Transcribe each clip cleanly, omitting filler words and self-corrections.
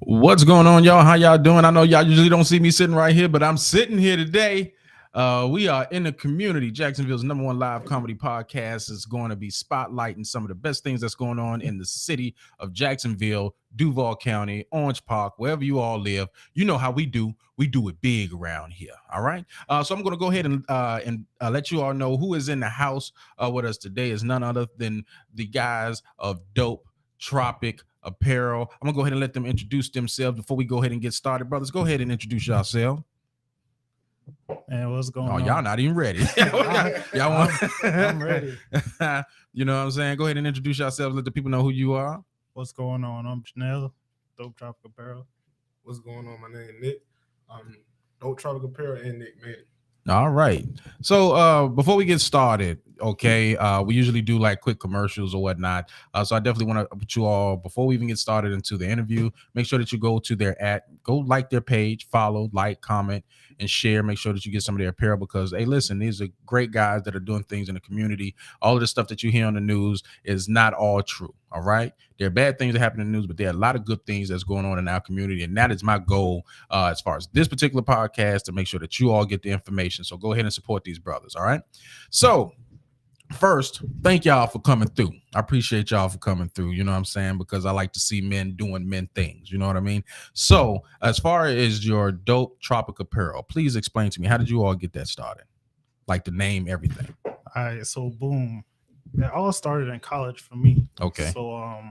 What's going on, y'all? How y'all doing? I know y'all usually don't see me sitting right here, but I'm sitting here today. We are in the community. Jacksonville's #1 live comedy podcast is going to be spotlighting some of the best things that's going on in the city of Jacksonville, Duval County, Orange Park, wherever you all live. You know how we do. We do it big around here. All right. So I'm going to go ahead and let you all know who is in the house with us today. Is none other than the guys of Dope, Tropic, Apparel. I'm gonna go ahead and let them introduce themselves before we go ahead and get started. Brothers, go ahead and introduce yourselves. Man, what's going Oh, on? y'all not even ready. y'all want? I'm ready. You know what I'm saying? Go ahead and introduce yourselves. Let the people know who you are. What's going on? I'm Chanel, Dope Tropic Apparel. What's going on? My name is Nick. Dope Tropic Apparel and Nick, man. All right. So before we get started, okay, we usually do like quick commercials or whatnot. So I definitely want to put you all, before we even get started into the interview, make sure that you go to go like their page, follow, like, comment, and share. Make sure that you get some of their apparel because, hey, listen, these are great guys that are doing things in the community. All of the stuff that you hear on the news is not all true. All right. There are bad things that happen in the news, but there are a lot of good things that's going on in our community. And that is my goal as far as this particular podcast, to make sure that you all get the information. So go ahead and support these brothers. All right. So first, thank y'all for coming through. I appreciate y'all for coming through. You know what I'm saying? Because I like to see men doing men things. You know what I mean? So as far as your Dope Tropic Apparel, please explain to me, how did you all get that started? Like the name, everything. All right, so boom. It all started in college for me. Okay. So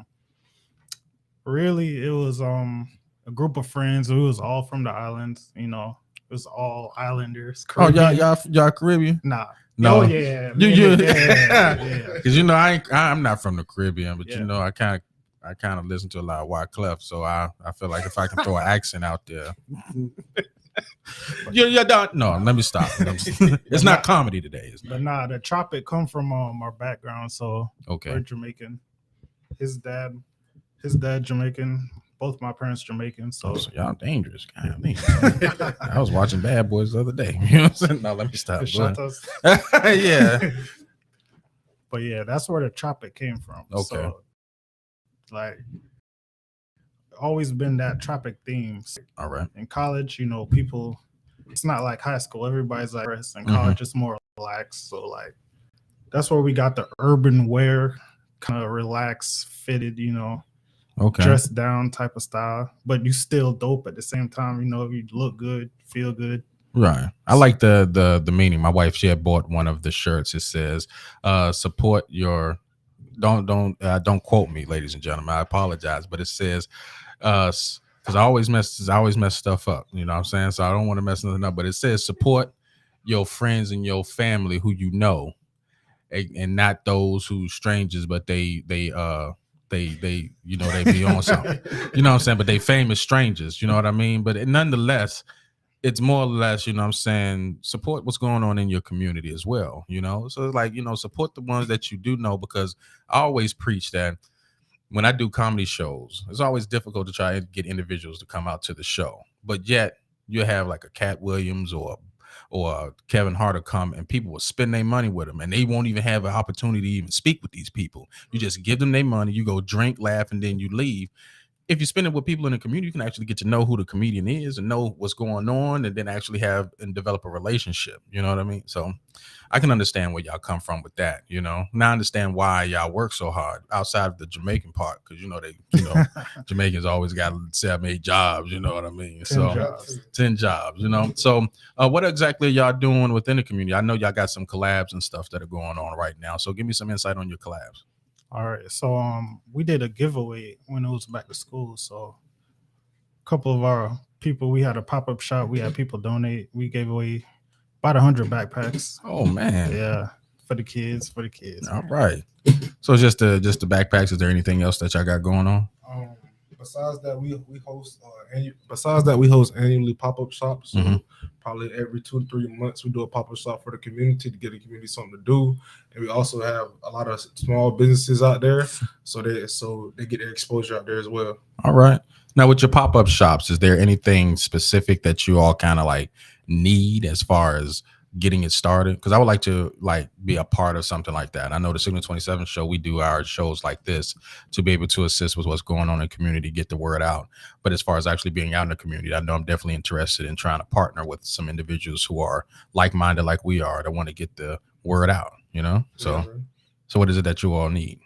really it was a group of friends who was all from the islands, you know. It was all islanders. Caribbean. Oh, y'all Caribbean? Nah. No. Oh yeah. Yeah. Because you know I'm not from the Caribbean, but you know I kind of listen to a lot of Wyclef, so I feel like if I can throw an accent out there. Yeah, no, let me stop. It's not comedy today. But nah, the Tropic come from our background, so okay. We're Jamaican. His dad Jamaican. Both my parents Jamaican, so y'all dangerous. God, I was watching Bad Boys the other day. You know what I'm saying? No, let me stop. Yeah. But yeah, that's where the Tropic came from. Okay. So, like, always been that Tropic theme. All right. In college, you know, people, it's not like high school. Everybody's like, in college, it's more relaxed. So, like, that's where we got the urban wear, kind of relaxed, fitted, you know. Okay. Dressed down type of style, but you still dope at the same time. You know, you look good, feel good. Right. I like the meaning. My wife, she had bought one of the shirts. It says, "Support your." Don't quote me, ladies and gentlemen. I apologize, but it says, because I always mess stuff up. You know what I'm saying? So I don't want to mess nothing up. But it says, "Support your friends and your family who you know, and not those who strangers, but they you know, they be on something, you know what I'm saying, but they famous strangers, you know what I mean, but nonetheless it's more or less, you know what I'm saying, support what's going on in your community as well, you know. So it's like, you know, support the ones that you do know, because I always preach that when I do comedy shows, it's always difficult to try and get individuals to come out to the show, but yet you have like a Cat Williams or Kevin Hart come, and people will spend their money with them, and they won't even have an opportunity to even speak with these people. You just give them their money, you go drink, laugh, and then you leave. If you spend it with people in the community, you can actually get to know who the comedian is and know what's going on, and then actually have and develop a relationship. You know what I mean? So I can understand where y'all come from with that, you know. Now I understand why y'all work so hard outside of the Jamaican part, because Jamaicans always got 7, 8 jobs, you know what I mean? 10 jobs, you know. So what exactly are y'all doing within the community? I know y'all got some collabs and stuff that are going on right now. So give me some insight on your collabs. All right. So we did a giveaway when it was back to school. So a couple of our people, we had a pop-up shop, we had people donate. We gave away about 100 backpacks. Oh man. Yeah. For the kids. All right. So just the backpacks. Is there anything else that y'all got going on? Besides that, we host annually pop-up shops. So probably every 2 to 3 months we do a pop-up shop for the community to give the community something to do. And we also have a lot of small businesses out there, so they get their exposure out there as well. All right. Now with your pop-up shops, is there anything specific that you all kind of like need as far as getting it started? Because I would like to be a part of something like that. I know the Signal 27 show, we do our shows like this to be able to assist with what's going on in the community, get the word out. But as far as actually being out in the community, I know I'm definitely interested in trying to partner with some individuals who are like-minded like we are, that want to get the word out, So what is it that you all need?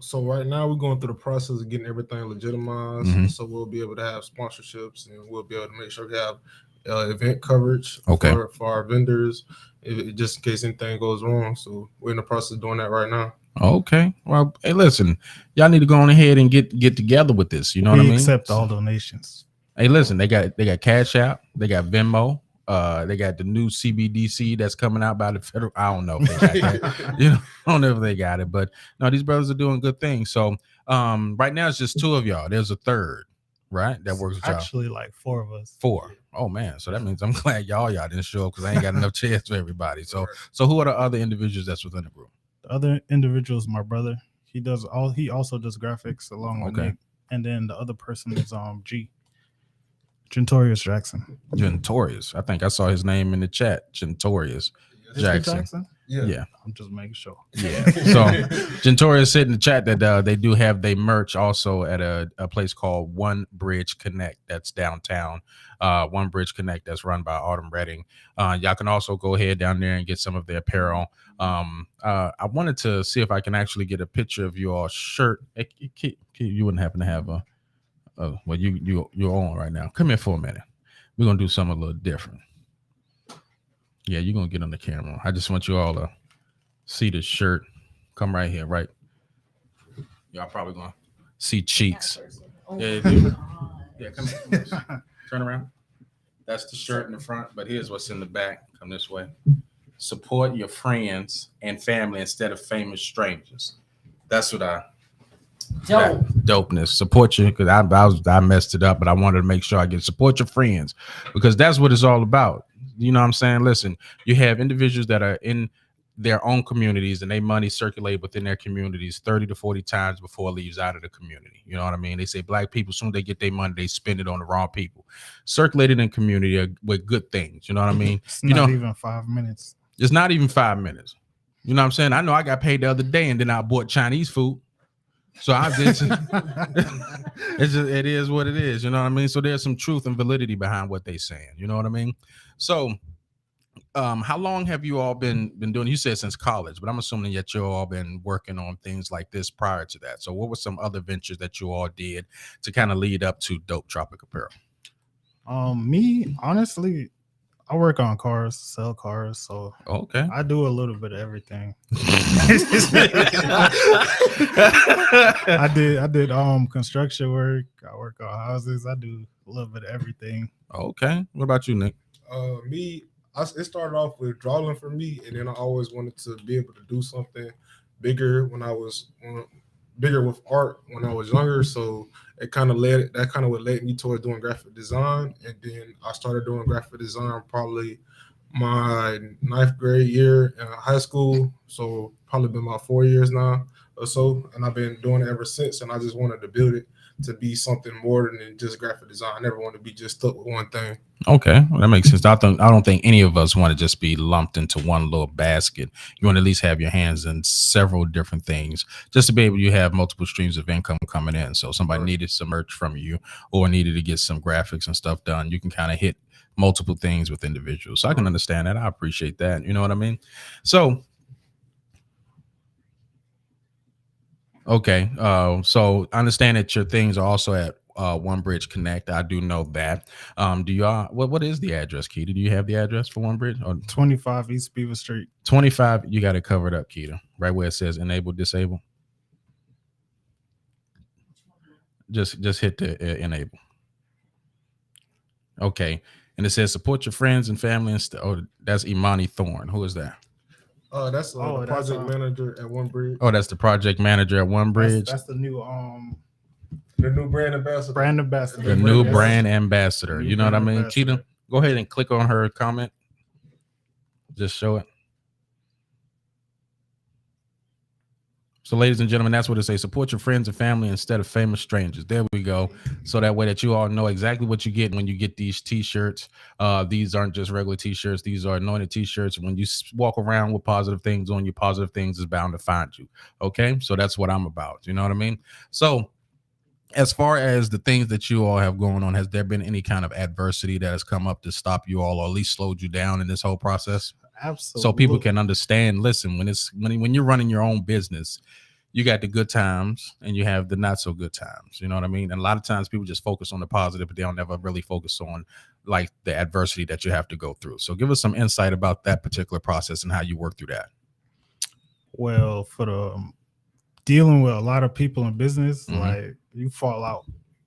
So right now we're going through the process of getting everything legitimized. Mhm. So we'll be able to have sponsorships, and we'll be able to make sure we have event coverage Okay. for our vendors, just in case anything goes wrong. So we're in the process of doing that right now. Okay. Well, hey, listen, y'all need to go on ahead and get together with this. You know what I mean? Accept all donations. Hey, listen, they got Cash App, they got Venmo, they got the new CBDC that's coming out by the federal. I don't know if they got that. I don't know if they got it, but no, these brothers are doing good things. So right now it's just two of y'all. There's a third, right? That works with y'all. Actually, like 4 of us. 4. Oh man, so that means I'm glad y'all didn't show up because I ain't got enough chairs for everybody. So who are the other individuals that's within the group? The other individual is my brother. He also does graphics along with Nick. And then the other person is Gentorius Jackson. Gentorius. I think I saw his name in the chat. Gentorius Jackson. Yeah. I'm just making sure. Yeah. So Gentorius said in the chat that they do have their merch also at a place called One Bridge Connect that's downtown. One Bridge Connect that's run by Autumn Redding. Y'all can also go ahead down there and get some of their apparel. I wanted to see if I can actually get a picture of your shirt. You wouldn't happen to have well, you're on right now. Come here for a minute. We're gonna do something a little different. Yeah, you're gonna get on the camera. I just want you all to see the shirt. Come right here, right? Y'all probably gonna see cheeks. Yeah, dude. Yeah, come here. Turn around. That's the shirt in the front, but here's what's in the back. Come this way. Support your friends and family instead of famous strangers. That's what dopeness. Support you, because I messed it up, but I wanted to make sure I support your friends, because that's what it's all about. You know what I'm saying? Listen, you have individuals that are in their own communities and they money circulate within their communities 30 to 40 times before it leaves out of the community. You know what I mean? They say black people, soon they get their money, they spend it on the wrong people. Circulated in community with good things. You know what I mean? It's not even 5 minutes. It's not even 5 minutes. You know what I'm saying? I know I got paid the other day and then I bought Chinese food. So I did. It is what it is. You know what I mean? So there's some truth and validity behind what they're saying. You know what I mean? So how long have you all been doing? You said since college, but I'm assuming that you all been working on things like this prior to that. So what were some other ventures that you all did to kind of lead up to Dope Tropic Apparel? Me, honestly, I work on cars, sell cars, so okay. I do a little bit of everything. I did construction work. I work on houses. I do a little bit of everything. Okay. What about you, Nick? It started off with drawing for me, and then I always wanted to be able to do something bigger bigger with art when I was younger. So that kind of led me towards doing graphic design. And then I started doing graphic design probably my 9th grade year in high school. So probably been about 4 years now or so. And I've been doing it ever since. And I just wanted to build it to be something more than just graphic design. I never want to be just stuck with one thing. Okay, well, that makes sense. I don't think any of us want to just be lumped into one little basket. You want to at least have your hands in several different things, just to be able to have multiple streams of income coming in. So somebody needed some merch from you or needed to get some graphics and stuff done, you can kind of hit multiple things with individuals. So I can understand that. I appreciate that. You know what I mean? So okay, so I understand that your things are also at One Bridge Connect. I do know that. Do y'all? What is the address, Keita? Do you have the address for One Bridge? Or 25 East Beaver Street. 25. You got it covered up, Keita. Right where it says enable, disable. Just hit the enable. Okay, and it says support your friends and family. And that's Imani Thorne. Who is that? That's the project manager at One Bridge. Oh, that's the project manager at One Bridge. That's the new brand ambassador. The new brand ambassador. You know what I mean? Keita, go ahead and click on her comment. Just show it. So, ladies and gentlemen, that's what it says. Support your friends and family instead of famous strangers. There we go. So that way that you all know exactly what you get when you get these T-shirts. These aren't just regular T-shirts. These are anointed T-shirts. When you walk around with positive things on you, positive things is bound to find you. Okay, so that's what I'm about. You know what I mean? So, as far as the things that you all have going on, has there been any kind of adversity that has come up to stop you all, or at least slowed you down in this whole process? Absolutely. So people can understand. Listen, when you're running your own business, you got the good times and you have the not so good times. You know what I mean? And a lot of times people just focus on the positive, but they don't ever really focus on like the adversity that you have to go through. So give us some insight about that particular process and how you work through that. Well, for the dealing with a lot of people in business, Mhm. like you fall out,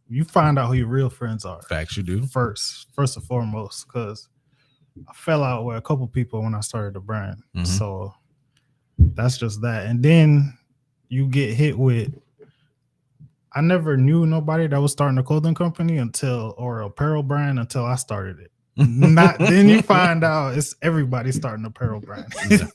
you find out who your real friends are Facts, you do. first and foremost, because I fell out with a couple people when I started the brand. Mhm. So that's just that. And then you get hit with, I never knew nobody that was starting a clothing company or apparel brand until I started it. Then you find out it's everybody starting apparel brand. Yeah.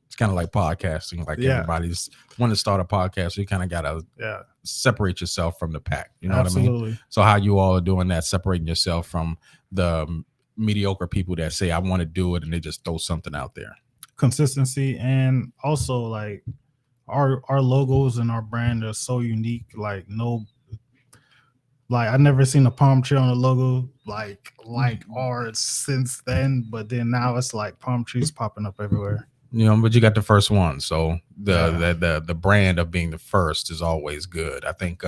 It's kind of like podcasting. Like Yeah. everybody's want to start a podcast. So you kind of got to Yeah, separate yourself from the pack. You know what I absolutely. mean? So how you all are doing that, separating yourself from the mediocre people that say, I want to do it, and they just throw something out there. Consistency, and also like our logos and our brand are so unique. Like I never seen a palm tree on a logo like ours since then. But then now it's like palm trees popping up everywhere. You know, but you got the first one. So Yeah. the brand of being the first is always good. I think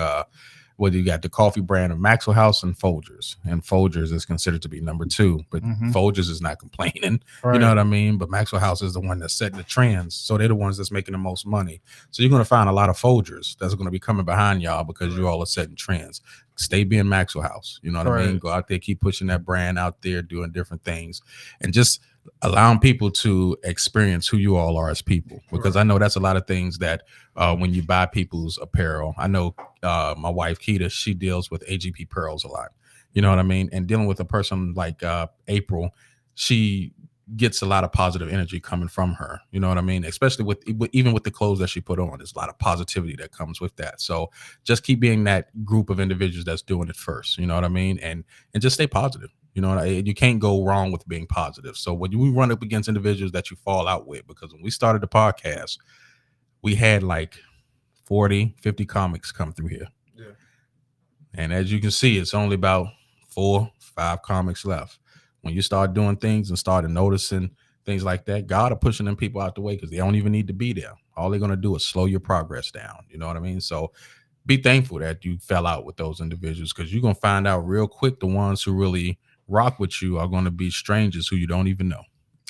whether you got the coffee brand of Maxwell House and Folgers. And Folgers is considered to be number 2, but Mhm. Folgers is not complaining. Right. You know what I mean? But Maxwell House is the one that's setting the trends. So they're the ones that's making the most money. So you're going to find a lot of Folgers that's going to be coming behind y'all because you all are setting trends. Stay being Maxwell House. You know what I mean? Right. Go out there, keep pushing that brand out there, doing different things, and just allowing people to experience who you all are as people. Because I know that's a lot of things that when you buy people's apparel, I know my wife Keita, she deals with AGP Pearls a lot. You know what I mean? And dealing with a person like April, she gets a lot of positive energy coming from her. You know what I mean? Especially with even with the clothes that she put on, there's a lot of positivity that comes with that. So just keep being that group of individuals that's doing it first. You know what I mean? And just stay positive. You know, you can't go wrong with being positive. So when you run up against individuals that you fall out with, because when we started the podcast, we had like 40, 50 comics come through here. Yeah. And as you can see, it's only about 4, 5 comics left. When you start doing things and started noticing things like that, God are pushing them people out the way because they don't even need to be there. All they're going to do is slow your progress down. You know what I mean? So be thankful that you fell out with those individuals, because you're going to find out real quick the ones who really rock with you are going to be strangers who you don't even know.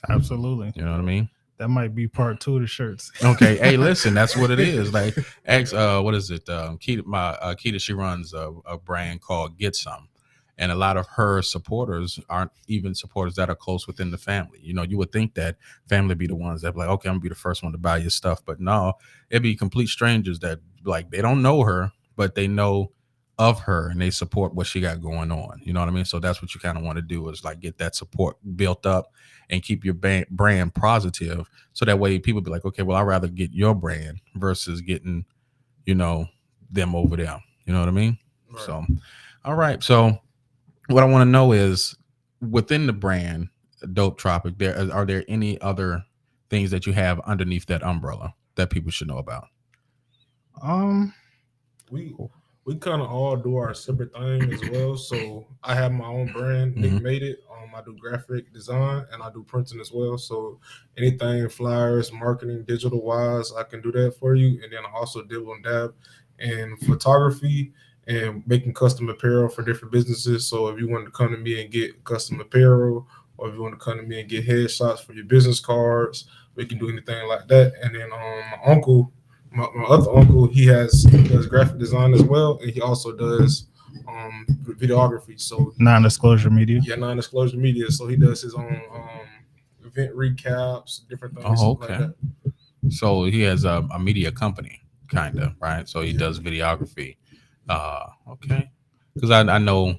Absolutely. You know what I mean? That might be part 2 of the shirts. Okay. Hey, listen, that's what it is. Like, what is it? Keita, she runs a brand called Get Some. And a lot of her supporters aren't even supporters that are close within the family. You know, you would think that family be the ones that be like, okay, I'm gonna be the first one to buy your stuff. But no, it'd be complete strangers that like they don't know her, but they know of her and they support what she got going on. You know what I mean? So that's what you kind of want to do, is like get that support built up and keep your brand positive. So that way people be like, okay, well, I'd rather get your brand versus getting, you know, them over there. You know what I mean? Right. So, all right. So what I want to know is, within the brand Dope Tropic, are there any other things that you have underneath that umbrella that people should know about? We kind of all do our separate thing as well. So I have my own brand, Nick Mhm. Made It. I do graphic design and I do printing as well. So anything flyers, marketing, digital wise, I can do that for you. And then I also dibble and dab in photography and making custom apparel for different businesses. So if you want to come to me and get custom apparel, or if you want to come to me and get headshots for your business cards, we can do anything like that. And then my other uncle, he does graphic design as well, and he also does videography. So Non-disclosure media. yeah, non-disclosure media. So he does his own event recaps, different things. Oh, Like okay. that. So he has a media company, kind of, right? So he does videography. Okay. Because I know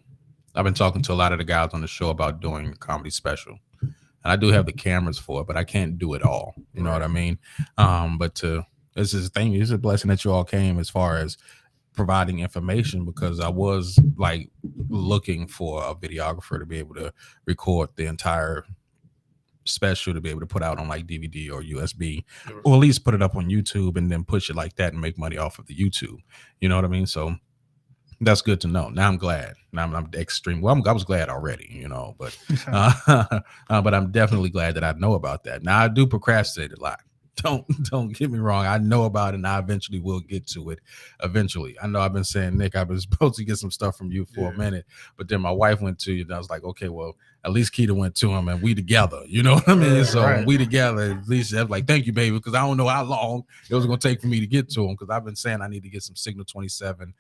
I've been talking to a lot of the guys on the show about doing a comedy special. And I do have the cameras for it, but I can't do it all. You know what I mean? But to It's this thing. It's a blessing that you all came as far as providing information, because I was like looking for a videographer to be able to record the entire special to be able to put out on like DVD or USB, or at least put it up on YouTube and then push it like that and make money off of the YouTube. You know what I mean? So that's good to know. Now I'm glad. Now I'm extreme. Well, I was glad already, but but I'm definitely glad that I know about that. Now I do procrastinate a lot. Don't get me wrong. I know about it, and I eventually will get to it. Eventually, I know I've been saying, Nick, I've been supposed to get some stuff from you for a minute, but then my wife went to you, and I was like, okay, well, at least Keita went to him, and we together. You know what I mean? So right. we together. At least I was like, thank you, baby, because I don't know how long it was going to take for me to get to him, because I've been saying I need to get some Signal 27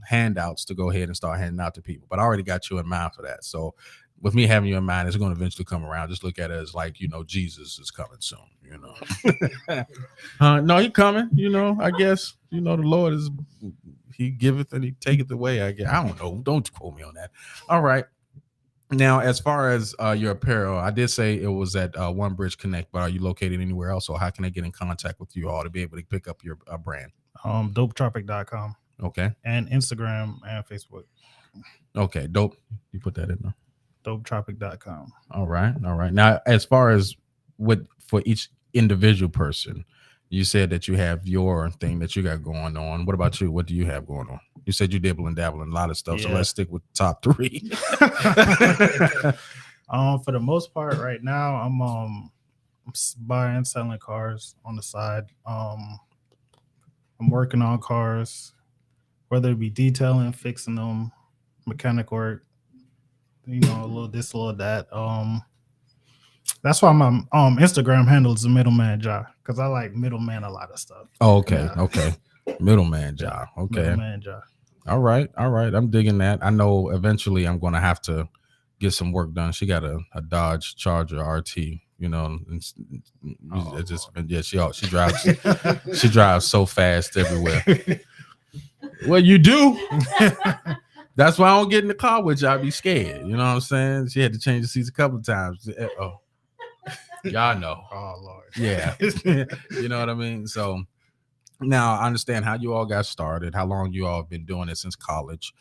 handouts to go ahead and start handing out to people. But I already got you in mind for that. So with me having you in mind, it's going to eventually come around. Just look at it as like, Jesus is coming soon, no, he coming, I guess, the Lord is, he giveth and he taketh away. I guess. I don't know. Don't quote me on that. All right. Now, as far as your apparel, I did say it was at One Bridge Connect, but are you located anywhere else, or how can I get in contact with you all to be able to pick up your brand? Dopetropic.com. Okay. And Instagram and Facebook. Okay. Dope. You put that in there. Dopetropic.com. All right. Now, as far as for each individual person, you said that you have your thing that you got going on. What about you? What do you have going on? You said you dibble and dabble in a lot of stuff. Yeah. So let's stick with the top 3. For the most part, right now, I'm buying and selling cars on the side. I'm working on cars, whether it be detailing, fixing them, mechanic work, a little this, a little that. That's why my Instagram handle is the Middleman Ja, because I like middleman a lot of stuff. Oh, okay. Yeah. Okay. Middleman Ja. Okay. Middleman Ja. All right. I'm digging that. I know eventually I'm going to have to get some work done. She got a Dodge Charger RT, it's just, she drives she drives so fast everywhere. Well, you do. That's why I don't get in the car with you. I be scared. You know what I'm saying? She had to change the seats a couple of times. Oh, y'all know. Oh, Lord. Yeah. You know what I mean? So now I understand how you all got started, how long you all have been doing it since college.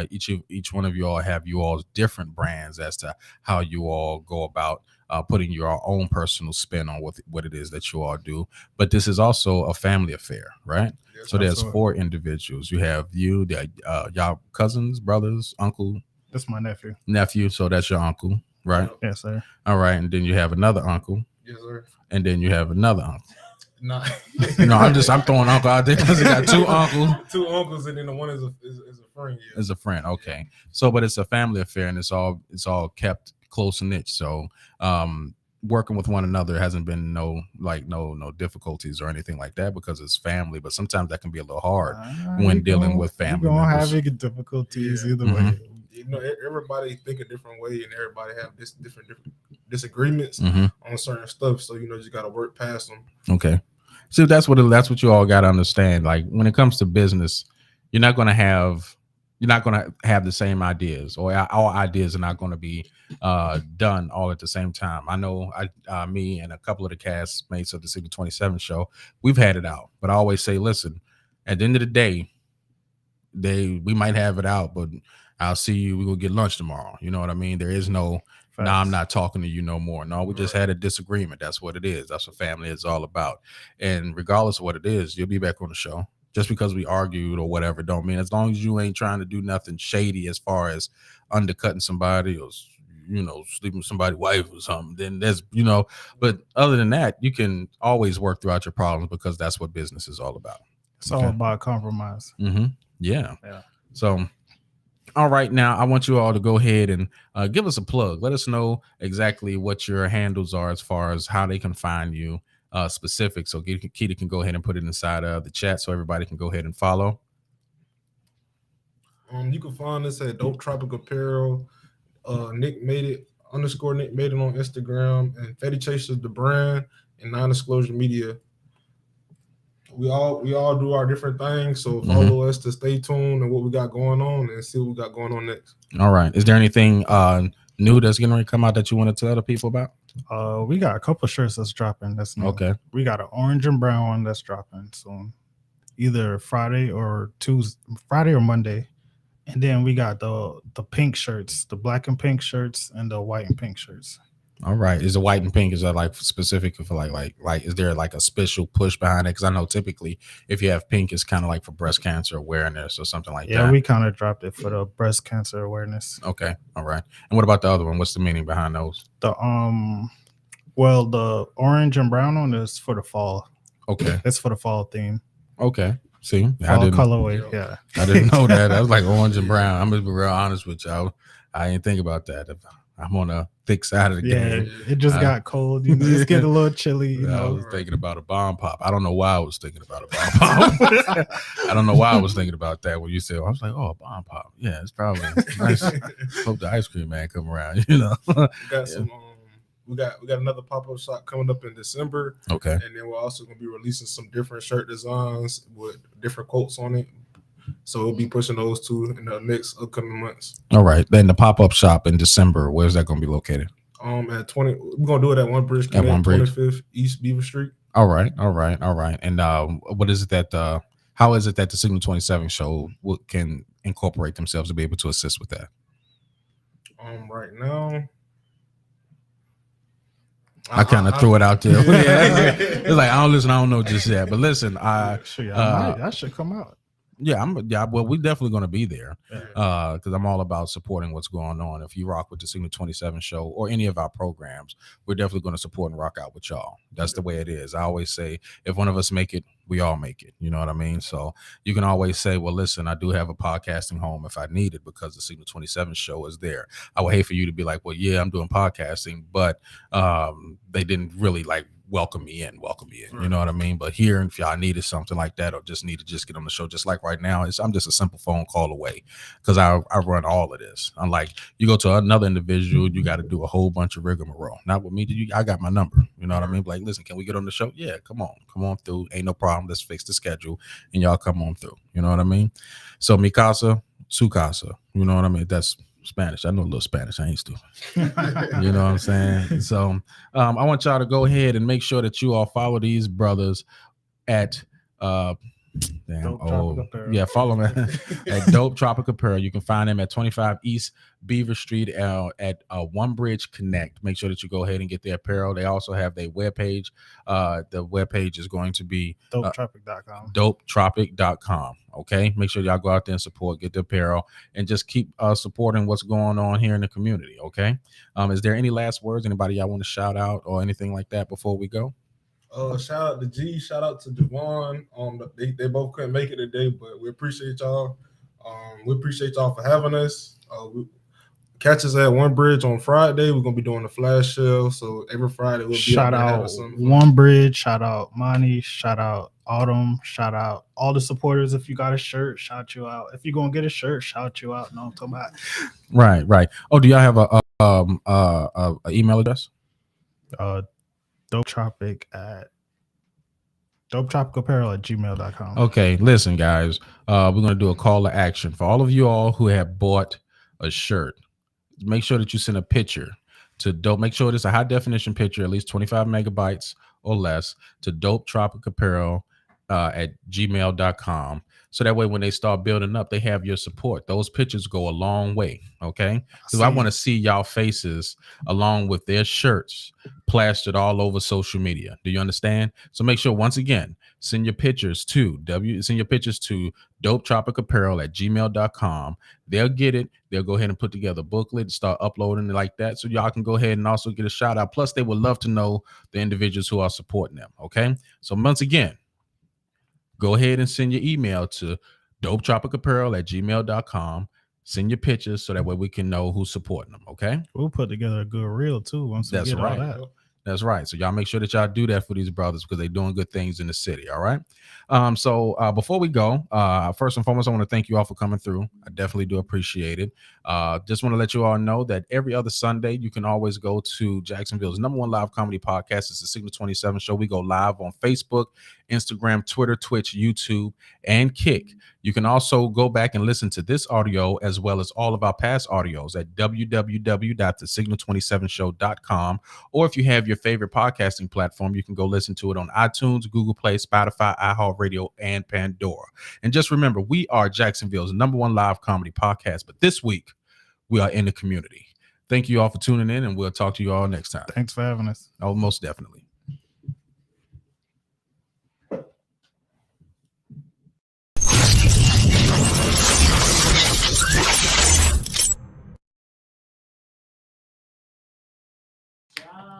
Each one of you all have you all's different brands as to how you all go about putting your own personal spin on what it is that you all do. But this is also a family affair, right? Yes, so there's 4 individuals. You have y'all cousins, brothers, uncle. That's my nephew. Nephew, so that's your uncle, right? Yes, sir. All right, and then you have another uncle. Yes, sir. And then you have another uncle. No, I'm throwing uncle out there because I got 2 uncles. 2 uncles, and then the one is a friend. Yeah. Is a friend, okay. So, but it's a family affair, and it's all kept close knit. So, working with one another hasn't been no difficulties or anything like that because it's family. But sometimes that can be a little hard when dealing with family. You're gonna have difficulties either way. Everybody think a different way, and everybody have different disagreements on certain stuff. So you just got to work past them. Okay, so that's what you all got to understand. Like when it comes to business, you're not going to have the same ideas, or our ideas are not going to be done all at the same time. I know me and a couple of the castmates of the Signal 27 show, we've had it out, but I always say, listen, at the end of the day, we might have it out, but I'll see you. We will get lunch tomorrow. You know what I mean? There is no, I'm not talking to you no more. No, we just had a disagreement. That's what it is. That's what family is all about. And regardless of what it is, you'll be back on the show. Just because we argued or whatever, don't mean as long as you ain't trying to do nothing shady as far as undercutting somebody or, sleeping with somebody's wife or something, then there's, but other than that, you can always work throughout your problems because that's what business is all about. It's all about compromise. Yeah. So, all right, now I want you all to go ahead and give us a plug. Let us know exactly what your handles are as far as how they can find you specific. So Keita can go ahead and put it inside the chat so everybody can go ahead and follow. You can find us at Dope Tropic Apparel. Nick made it _ Nick made it on Instagram, and Fetty Chasers the brand, and Non-Disclosure Media. We all do our different things, so follow us to stay tuned and what we got going on and see what we got going on next. All right. Is there anything new that's getting ready to come out that you want to tell the people about? We got a couple shirts that's dropping. That's new. Okay. We got an orange and brown one that's dropping soon, either Friday or Monday. And then we got the pink shirts, the black and pink shirts, and the white and pink shirts. All right. Is the white and pink, is that like specific for like is there like a special push behind it? Because I know typically if you have pink, it's kind of like for breast cancer awareness or something like that. Yeah, we kind of dropped it for the breast cancer awareness. Okay. All right. And what about the other one? What's the meaning behind those? The well, the orange and brown one is for the fall. Okay. It's for the fall theme. Okay. See, Fall colorway. Yeah. I didn't know that. I was like orange and brown. I'm gonna be real honest with y'all. I didn't think about that. I'm on a thick side of the game. It just got cold. You know, it's getting a little chilly. You I know, was thinking about a bomb pop. I don't know why I was thinking about a bomb pop. I don't know why I was thinking about that when you said. I was like, oh, a bomb pop. Yeah, it's probably nice. Hope the ice cream man come around. You know, we got some. We got another pop-up shop coming up in December. Okay. And then we're also gonna be releasing some different shirt designs with different quotes on it. So we'll be pushing those two in the next upcoming months. All right. Then the pop-up shop in December, where's that gonna be located? At 20, we're gonna do it at One Bridge At One Bridge. 25th East Beaver Street. All right. And what is it that how is it that the Signal 27 show can incorporate themselves to be able to assist with that? Right now, I kind of threw it out there. Yeah, it's like I don't know just yet. But listen, I should come out. Well, we're definitely going to be there Yeah. because I'm all about supporting what's going on. If you rock with the Signal 27 show or any of our programs, we're definitely going to support and rock out with y'all. That's the way it is. I always say, if one of us make it, we all make it. You know what I mean? So you can always say, well, listen, I do have a podcasting home if I need it because the Signal 27 show is there. I would hate for you to be like, well, yeah, I'm doing podcasting, but they didn't really like welcome me in. You know what I mean? But here, if y'all needed something like that or just need to just get on the show, just like right now, I'm just a simple phone call away because I run all of this. Unlike you go to another individual, you got to do a whole bunch of rigmarole. Not with me. I got my number. You know what I mean? Like, listen, can we get on the show? Yeah, come on through. Ain't no problem. Let's fix the schedule and y'all come on through. You know what I mean? So mi casa, su casa. You know what I mean? That's Spanish. I know a little Spanish. I ain't stupid. You know what I'm saying? So I want y'all to go ahead and make sure that you all follow these brothers at follow them at Dope Tropic Apparel. You can find them at 25 East Beaver Street at One Bridge Connect. Make sure that you go ahead and get their apparel. They also have their webpage. The webpage is going to be dopetropic.com. Dopetropic.com. Okay, make sure y'all go out there and support, get the apparel, and just keep supporting what's going on here in the community. Okay. Is there any last words? Anybody y'all want to shout out or anything like that before we go? Shout out to G, shout out to Javon. They both couldn't make it today, but we appreciate y'all. We appreciate y'all for having us. Catch us at One Bridge on Friday. We're gonna be doing the flash sale, so every Friday we'll be shout out One Bridge, shout out Monty, shout out Autumn, shout out all the supporters. If you got a shirt, shout you out. If you're gonna get a shirt, shout you out. No, I'm talking about. Right. Oh, do y'all have a email address? dopetropicapparel@gmail.com. Okay, listen, guys. We're gonna do a call to action for all of you all who have bought a shirt. Make sure that you send a picture to Dope. Make sure it's a high definition picture, at least 25 megabytes or less, to Dope Tropic Apparel at gmail.com. So that way, when they start building up, they have your support. Those pictures go a long way. Okay. Because I want to see y'all faces along with their shirts plastered all over social media. Do you understand? So make sure, once again, send your pictures to Dope Tropic Apparel at gmail.com. They'll get it. They'll go ahead and put together a booklet and start uploading it like that. So y'all can go ahead and also get a shout out. Plus, they would love to know the individuals who are supporting them. Okay. So once again, go ahead and send your email to dopetropicapparel at gmail.com. Send your pictures so that way we can know who's supporting them. Okay. We'll put together a good reel too once we get all that. That's right. So y'all make sure that y'all do that for these brothers because they're doing good things in the city. All right. So before we go, first and foremost, I want to thank you all for coming through. I definitely do appreciate it. Just want to let you all know that every other Sunday, you can always go to Jacksonville's #1 live comedy podcast. It's the Signal 27 show. We go live on Facebook, Instagram, Twitter, Twitch, YouTube, and Kick. You can also go back and listen to this audio as well as all of our past audios at www.thesignal27show.com. Or if you have your favorite podcasting platform, you can go listen to it on iTunes, Google Play, Spotify, iHeartRadio, and Pandora. And just remember, we are Jacksonville's #1 live comedy podcast. But this week, we are in the community. Thank you all for tuning in, and we'll talk to you all next time. Thanks for having us. Oh, most definitely.